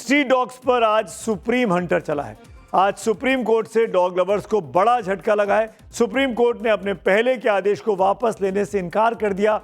Street dogs पर आज supreme Hunter चला है। आज सुप्रीम कोर्ट से डॉग लवर्स को बड़ा झटका लगा है। सुप्रीम कोर्ट ने अपने पहले के आदेश को वापस लेने से इनकार कर दिया।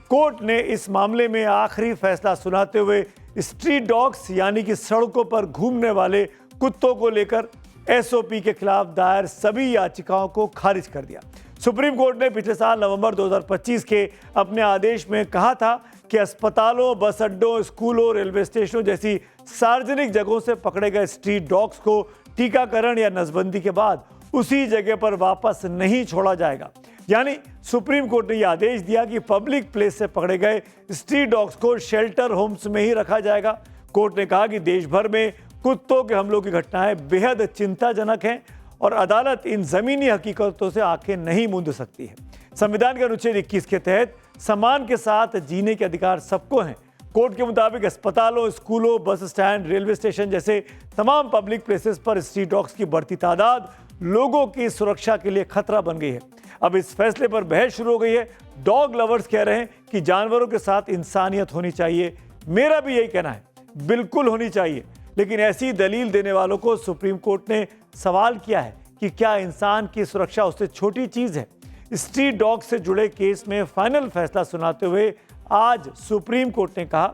कोर्ट ने इस मामले में आखिरी फैसला सुनाते हुए स्ट्रीट डॉग्स यानी कि सड़कों पर घूमने वाले कुत्तों को लेकर एसओपी के खिलाफ दायर सभी याचिकाओं को खारिज कर दिया। सुप्रीम कोर्ट ने पिछले साल नवंबर 2025 के अपने आदेश में कहा था कि अस्पतालों, बस अड्डों, स्कूलों, रेलवे स्टेशनों जैसी सार्वजनिक जगहों से पकड़े गए स्ट्रीट डॉग्स को टीकाकरण या नसबंदी के बाद उसी जगह पर वापस नहीं छोड़ा जाएगा। यानी सुप्रीम कोर्ट ने यह आदेश दिया कि पब्लिक प्लेस से पकड़े गए स्ट्रीट डॉग्स को शेल्टर होम्स में ही रखा जाएगा। कोर्ट ने कहा कि देश भर में कुत्तों के हमलों की घटनाएं बेहद चिंताजनक हैं और अदालत इन जमीनी हकीकतों से आंखें नहीं मूंद सकती है। संविधान के अनुच्छेद 21 के तहत सम्मान के साथ जीने के अधिकार सबको हैं। कोर्ट के मुताबिक अस्पतालों, स्कूलों, बस स्टैंड, रेलवे स्टेशन जैसे तमाम पब्लिक प्लेसेस पर स्ट्रीट डॉग्स की बढ़ती तादाद लोगों की सुरक्षा के लिए खतरा बन गई है। अब इस फैसले पर बहस शुरू हो गई है। डॉग लवर्स कह रहे हैं कि जानवरों के साथ इंसानियत होनी चाहिए। मेरा भी यही कहना है, बिल्कुल होनी चाहिए। लेकिन ऐसी दलील देने वालों को सुप्रीम कोर्ट ने सवाल किया है कि क्या इंसान की सुरक्षा उससे छोटी चीज है। स्ट्रीट डॉग से जुड़े केस में फाइनल फैसला सुनाते हुए आज सुप्रीम कोर्ट ने कहा,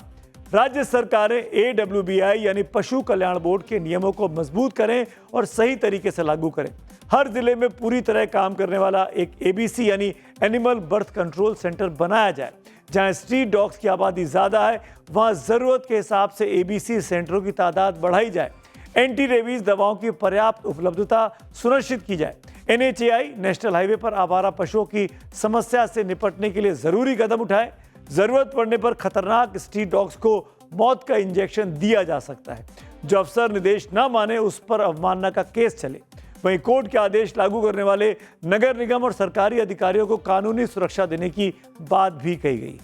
राज्य सरकारें AWBI यानी पशु कल्याण बोर्ड के नियमों को मजबूत करें और सही तरीके से लागू करें। हर जिले में पूरी तरह काम करने वाला एक ABC यानी एनिमल बर्थ कंट्रोल सेंटर बनाया जाए। जहां स्ट्रीट डॉग्स की आबादी ज्यादा है वहां जरूरत के हिसाब से ABC सेंटरों की तादाद बढ़ाई जाए। एंटी रेबीज दवाओं की पर्याप्त उपलब्धता सुनिश्चित की जाए। NHAI नेशनल हाईवे पर आवारा पशुओं की समस्या से निपटने के लिए जरूरी कदम उठाए। जरूरत पड़ने पर खतरनाक स्ट्रीट डॉग्स को मौत का इंजेक्शन दिया जा सकता है। जो अफसर निर्देश न माने उस पर अवमानना का केस चले। वहीं कोर्ट के आदेश लागू करने वाले नगर निगम और सरकारी अधिकारियों को कानूनी सुरक्षा देने की बात भी कही गई।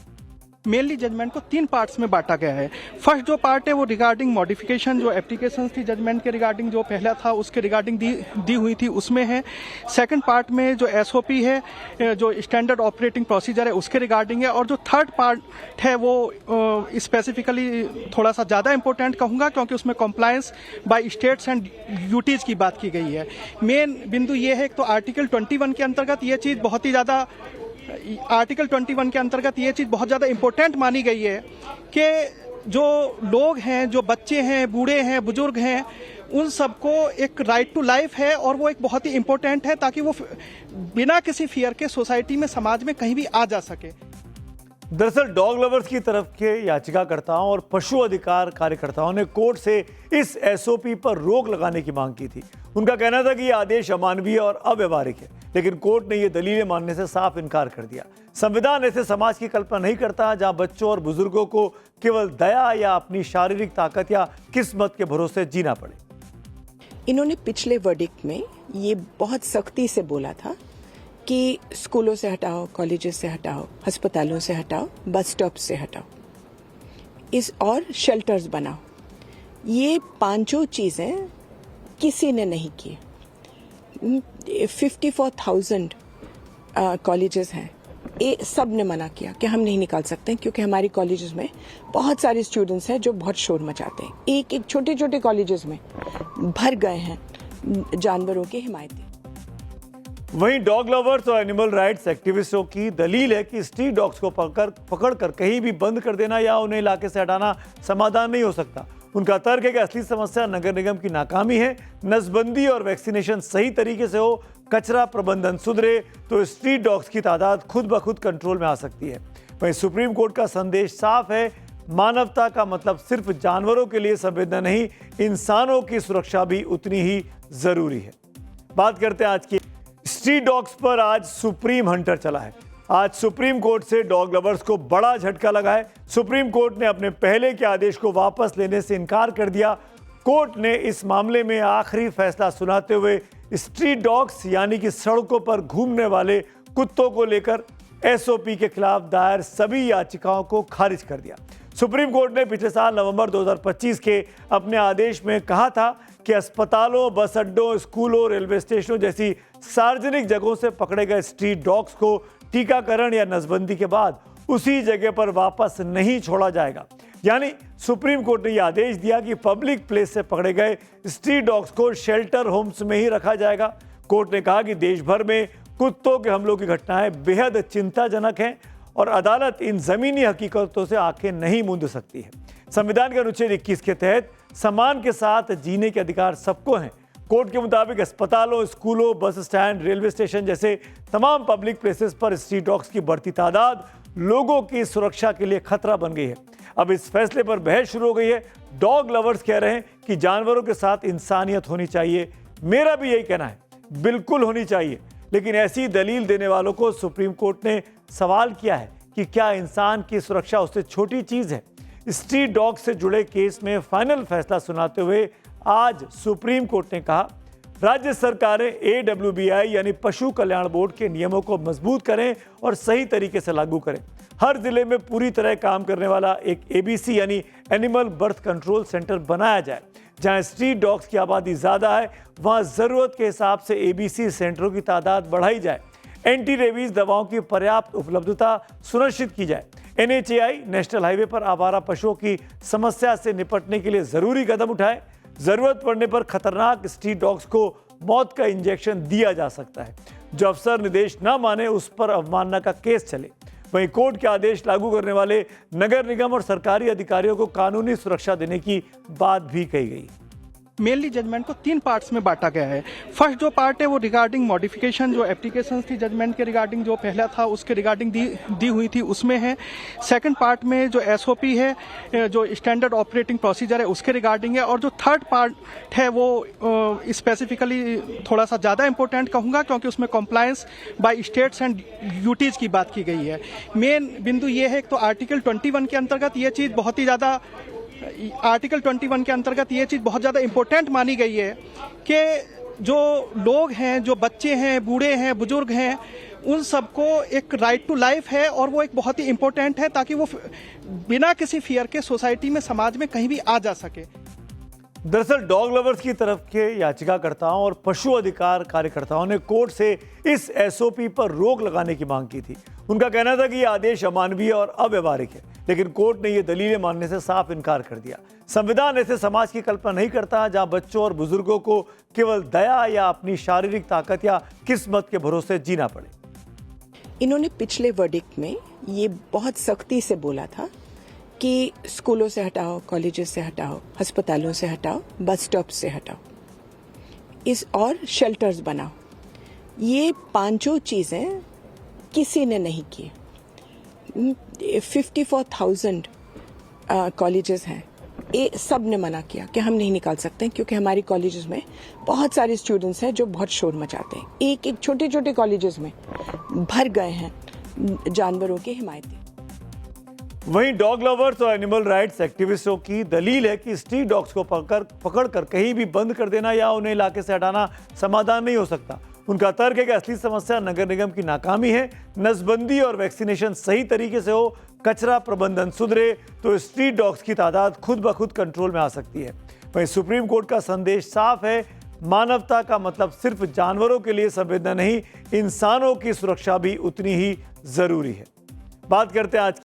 मेनली जजमेंट को 3 पार्ट्स में बांटा गया है। फर्स्ट जो पार्ट है वो रिगार्डिंग मॉडिफिकेशन, जो एप्लीकेशंस थी जजमेंट के रिगार्डिंग, जो पहला था उसके रिगार्डिंग दी हुई थी उसमें है। सेकंड पार्ट में जो SOP है, जो स्टैंडर्ड ऑपरेटिंग प्रोसीजर है उसके रिगार्डिंग है। और जो थर्ड पार्ट है वो स्पेसिफिकली थोड़ा सा ज़्यादा इंपॉर्टेंट कहूँगा क्योंकि उसमें compliance by states and duties की बात की गई है। मेन बिंदु ये है तो आर्टिकल 21 के अंतर्गत ये चीज़ बहुत ही ज़्यादा आर्टिकल 21 के अंतर्गत ये चीज़ बहुत ज़्यादा इम्पोर्टेंट मानी गई है कि जो लोग हैं, जो बच्चे हैं, बूढ़े हैं, बुजुर्ग हैं, उन सबको एक राइट टू लाइफ है और वो एक बहुत ही इम्पोर्टेंट है ताकि वो बिना किसी फियर के सोसाइटी में, समाज में कहीं भी आ जा सके। दरअसल डॉग लवर्स की तरफ के याचिकाकर्ताओं और पशु अधिकार कार्यकर्ताओं ने कोर्ट से इस SOP पर रोक लगाने की मांग की थी। उनका कहना था कि यह आदेश अमानवीय और अव्यवहारिक है, लेकिन कोर्ट ने यह दलीलें मानने से साफ इनकार कर दिया। संविधान ऐसे समाज की कल्पना नहीं करता जहां बच्चों और बुजुर्गों को केवल दया या अपनी शारीरिक ताकत या किस्मत के भरोसे जीना पड़े। इन्होंने पिछले वर्डिक्ट में ये बहुत सख्ती से बोला था कि स्कूलों से हटाओ, कॉलेजेस से हटाओ, अस्पतालों से हटाओ, बस स्टॉप से हटाओ, और शेल्टर्स बनाओ। ये 5 चीजें किसी ने नहीं की। 54,000 कॉलेजेस हैं, सब ने मना किया कि हम नहीं निकाल सकते क्योंकि हमारी कॉलेजेस में बहुत सारे स्टूडेंट्स हैं जो बहुत शोर मचाते हैं। एक छोटे छोटे कॉलेजेस में भर गए हैं जानवरों की हिमायती। वहीं डॉग लवर्स और एनिमल राइट्स एक्टिविस्टों की दलील है कि स्ट्रीट डॉग्स को पकड़कर कहीं भी बंद कर देना या उन्हें इलाके से हटाना समाधान नहीं हो सकता। उनका तर्क है कि असली समस्या नगर निगम की नाकामी है। नसबंदी और वैक्सीनेशन सही तरीके से हो, कचरा प्रबंधन सुधरे तो स्ट्रीट डॉग्स की तादाद खुद ब खुद कंट्रोल में आ सकती है। वहीं सुप्रीम कोर्ट का संदेश साफ है, मानवता का मतलब सिर्फ जानवरों के लिए संवेदना नहीं, इंसानों की सुरक्षा भी उतनी ही जरूरी है। बात करते हैं आज की स्ट्रीट डॉग्स पर आज सुप्रीम हंटर चला है। आज सुप्रीम कोर्ट से डॉग लवर्स को बड़ा झटका लगा है। सुप्रीम कोर्ट ने अपने पहले के आदेश को वापस लेने से इनकार कर दिया। कोर्ट ने इस मामले में आखिरी फैसला सुनाते हुए स्ट्रीट डॉग्स यानी कि सड़कों पर घूमने वाले कुत्तों को लेकर SOP के खिलाफ दायर सभी याचिकाओं को खारिज कर दिया। सुप्रीम कोर्ट ने पिछले साल नवंबर 2025 के अपने आदेश में कहा था कि अस्पतालों, बस अड्डों, स्कूलों, रेलवे स्टेशनों जैसी सार्वजनिक जगहों से पकड़े गए स्ट्रीट डॉग्स को टीकाकरण या नसबंदी के बाद उसी जगह पर वापस नहीं छोड़ा जाएगा। यानी सुप्रीम कोर्ट ने यह आदेश दिया कि पब्लिक प्लेस से पकड़े गए स्ट्रीट डॉग्स को शेल्टर होम्स में ही रखा जाएगा। कोर्ट ने कहा कि देश भर में कुत्तों के हमलों की घटनाएं बेहद चिंताजनक हैं और अदालत इन जमीनी हकीकतों से आंखें नहीं मूंद सकती है। संविधान के अनुच्छेद 21 के तहत सम्मान के साथ जीने के अधिकार सबको हैं। कोर्ट के मुताबिक अस्पतालों, स्कूलों, बस स्टैंड, रेलवे स्टेशन जैसे तमाम पब्लिक प्लेसेस पर स्ट्रीट डॉग्स की बढ़ती तादाद लोगों की सुरक्षा के लिए खतरा बन गई है। अब इस फैसले पर बहस शुरू हो गई है। डॉग लवर्स कह रहे हैं कि जानवरों के साथ इंसानियत होनी चाहिए। मेरा भी यही कहना है, बिल्कुल होनी चाहिए। लेकिन ऐसी दलील देने वालों को सुप्रीम कोर्ट ने सवाल किया है कि क्या इंसान की सुरक्षा उससे छोटी चीज है। स्ट्रीट डॉग से जुड़े केस में फाइनल फैसला सुनाते हुए आज सुप्रीम कोर्ट ने कहा, राज्य सरकारें AWBI यानी पशु कल्याण बोर्ड के नियमों को मजबूत करें और सही तरीके से लागू करें। हर जिले में पूरी तरह काम करने वाला एक ABC यानी एनिमल बर्थ कंट्रोल सेंटर बनाया जाए। जहां स्ट्रीट डॉग्स की आबादी ज्यादा है, वहां जरूरत के हिसाब से ABC सेंटरों की तादाद बढ़ाई जाए। एंटी रेबीज दवाओं की पर्याप्त उपलब्धता सुनिश्चित की जाए। NHAI नेशनल हाईवे पर आवारा पशुओं की समस्या से निपटने के लिए जरूरी कदम उठाए। जरूरत पड़ने पर खतरनाक स्ट्रीट डॉग्स को मौत का इंजेक्शन दिया जा सकता है। जो अफसर निर्देश न माने उस पर अवमानना का केस चले। वहीं कोर्ट के आदेश लागू करने वाले नगर निगम और सरकारी अधिकारियों को कानूनी सुरक्षा देने की बात भी कही गई। मेनली जजमेंट को 3 पार्ट्स में बांटा गया है। फर्स्ट जो पार्ट है वो रिगार्डिंग मॉडिफिकेशन जो एप्लीकेशंस थी जजमेंट के रिगार्डिंग, जो पहला था उसके रिगार्डिंग दी हुई थी उसमें है। सेकंड पार्ट में जो SOP है, जो स्टैंडर्ड ऑपरेटिंग प्रोसीजर है उसके रिगार्डिंग है। और जो थर्ड पार्ट है वो स्पेसिफिकली थोड़ा सा ज़्यादा इंपॉर्टेंट कहूँगा, क्योंकि उसमें compliance by states and duties की बात की गई है। मेन बिंदु ये है तो आर्टिकल 21 के अंतर्गत ये चीज़ बहुत ही ज़्यादा बहुत ज़्यादा इम्पोर्टेंट मानी गई है कि जो लोग हैं, जो बच्चे हैं, बूढ़े हैं, बुजुर्ग हैं, उन सबको एक राइट टू लाइफ है और वो एक बहुत ही इम्पोर्टेंट है ताकि वो बिना किसी फियर के सोसाइटी में, समाज में कहीं भी आ जा सके। दरअसल डॉग लवर्स की तरफ के याचिकाकर्ताओं और पशु अधिकार कार्यकर्ताओं ने कोर्ट से इस SOP पर रोक लगाने की मांग की थी। उनका कहना था कि यह आदेश अमानवीय और अव्यवहारिक है, लेकिन कोर्ट ने यह दलीलें मानने से साफ इनकार कर दिया। संविधान ऐसे समाज की कल्पना नहीं करता जहां बच्चों और बुजुर्गों को केवल दया या अपनी शारीरिक ताकत या किस्मत के भरोसे जीना पड़े। इन्होंने पिछले वर्डिक्ट में ये बहुत सख्ती से बोला था कि स्कूलों से हटाओ, कॉलेजेस से हटाओ, अस्पतालों से हटाओ, बस स्टॉप से हटाओ, और शेल्टर्स बनाओ। ये 5 चीजें किसी ने नहीं की। 54,000 कॉलेजेस हैं, ये सब ने मना किया कि हम नहीं निकाल सकते क्योंकि हमारी कॉलेजेस में बहुत सारे स्टूडेंट्स हैं जो बहुत शोर मचाते हैं। एक छोटे छोटे कॉलेजेस में भर गए हैं जानवरों की हिमायती। वहीं डॉग लवर्स और एनिमल राइट्स एक्टिविस्टों की दलील है कि स्ट्रीट डॉग्स को पकड़कर कहीं भी बंद कर देना या उन्हें इलाके से हटाना समाधान नहीं हो सकता। उनका तर्क है कि असली समस्या नगर निगम की नाकामी है। नसबंदी और वैक्सीनेशन सही तरीके से हो, कचरा प्रबंधन सुधरे तो स्ट्रीट डॉग्स की तादाद खुद ब खुद कंट्रोल में आ सकती है। वहीं सुप्रीम कोर्ट का संदेश साफ है, मानवता का मतलब सिर्फ जानवरों के लिए संवेदना नहीं, इंसानों की सुरक्षा भी उतनी ही जरूरी है। बात करते हैं आज